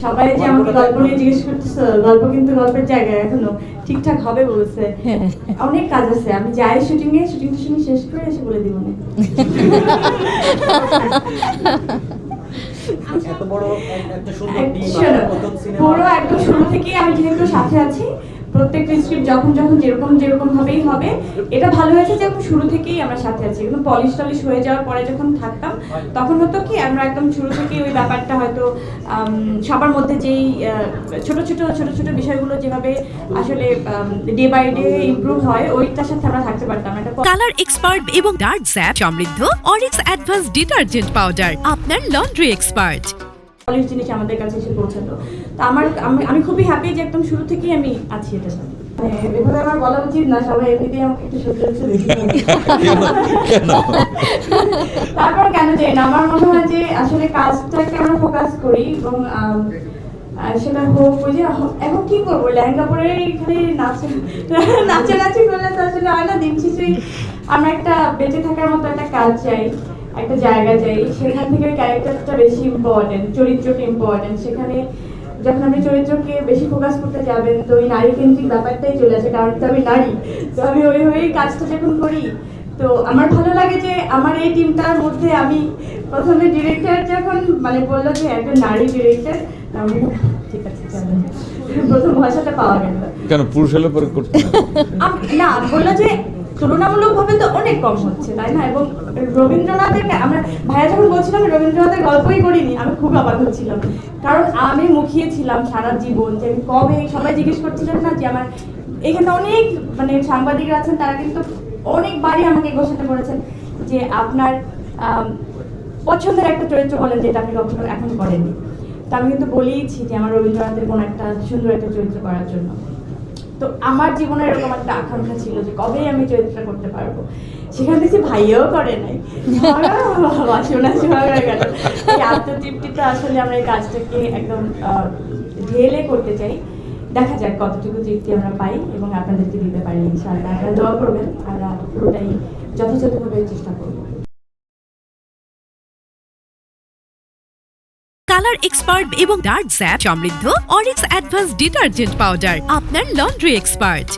সবাই যে আমাকে গল্প নিয়ে জিজ্ঞেস করতেছে, গল্প কিন্তু গল্পের জায়গায় এখনো ঠিকঠাক হবে বলছে। অনেক কাজ আছে, আমি যাই শুটিং শেষ করে এসে বলে দিব না। এত বড় একটা সুন্দর টিম প্রথম সিনেমা পুরো একদম শুরু থেকেই আমি যেহেতু সাথে আছি, প্রত্যেকটা স্ক্রিপ্ট যখন যেরকম ভাবেই হবে। এটা ভালো হয়েছে যে এখন শুরু থেকেই আমরা সাথে আছি। একদম পলিশ হয়ে যাওয়ার পরে যখন থাকতাম তখন হতো কি আমরা একদম শুরু থেকেই ওই ব্যাপারটা হয়তো সবার মধ্যে যেই ছোট ছোট বিষয়গুলো যেভাবে আসলে ডে বাই ডে ইমপ্রুভ হয় ওইটার সাথে আমরা থাকতে পারতাম। এটা কালার এক্সপার্ট এবং ডার্ক স্যাপ সমৃদ্ধ অরিক্স অ্যাডভান্স ডিটারজেন্ট পাউডার আপনার লন্ড্রি এক্সপার্ট। পলিশ জিনিস আমাদের কাছে এসে পৌঁছাতো। তো আমি খুবই হ্যাপি যে একদম শুরু থেকেই আমি আছি এটার সাথে। এভাবে আমার বলা উচিত না, সবাই এমনিতেই আমাকে একটু সত্যি বেশি তারপর কেন জানি না, আমার মনে হয় যে আসলে কাজটাকে আমরা ফোকাস করি এবং সেটা হোক ওই যে এখন কি করবো লেহেঙ্গা পরে এখানে নাচানাচি করলে তো আসলে হয় না। দিন শেষে আমরা একটা বেঁচে থাকার মতো একটা কাজ চাই, একটা জায়গা চাই, সেখান থেকে ক্যারেক্টারটা বেশি ইম্পর্টেন্ট, চরিত্রটা ইম্পর্টেন্ট। সেখানে যখন আপনি চরিত্রকে বেশি ফোকাস করতে যাবেন তো ওই নারী কেন্দ্রিক ব্যাপারটাই চলে আসে, কারণ তো আমি নারী। তো আমি ওইভাবেই কাজটা যখন করি তো আমার ভালো লাগে যে আমার এই টিমটার মধ্যে আমি প্রথমে ডিরেক্টর যখন মানে বললো যে একজন নারী ডিরেক্টর, ঠিক আছে প্রথম ভাষাটা পাওয়া গেল কেন পুরুষ হলে পরে করতে না, বললো যে তুলনামূলকভাবে তো অনেক কম হচ্ছে তাই না। এবং রবীন্দ্রনাথের আমরা ভাইয়া যখন বলছিলাম রবীন্দ্রনাথের গল্পই করিনি, আমি খুব অবাক হচ্ছিলাম, কারণ আমি মুখিয়েছিলাম সারা জীবন যে আমি কবে, সবাই জিজ্ঞেস করছিলেন না যে আমার এখানে অনেক মানে সাংবাদিকরা আছেন তারা কিন্তু অনেকবারই আমাকে ঘোষণা করেছেন যে আপনার পছন্দের একটা চরিত্র বলেন যেটা আপনি কখনো এখন করেননি। তো আমি কিন্তু বলেইছি যে আমার রবীন্দ্রনাথের কোনো একটা সুন্দর একটা চরিত্র করার জন্য। তো আমার জীবনে এরকম একটা আকাঙ্ক্ষা ছিল যে কবে আমি চরিত্রটা করতে পারবো। সেখানে দেখছি ভাইয়াও করে নাই, শোনা হয়ে গেল। এই আত্মতৃপ্তিটা আসলে আমরা এই কাজটাকে একদম ঢেলে করতে চাই। দেখা যাক কতটুকু তৃপ্তি আমরা পাই এবং আপনাদেরকে দিতে পারি ইনশাআল্লাহ। আপনারা দোয়া করবেন, আমরা পুরোটাই যথাযথভাবে চেষ্টা করবো। কালার এক্সপার্ট এবং ডার্ক স্যাপ সমৃদ্ধ অরিক্স অ্যাডভান্স ডিটারজেন্ট পাউডার আপনার লন্ড্রি এক্সপার্ট।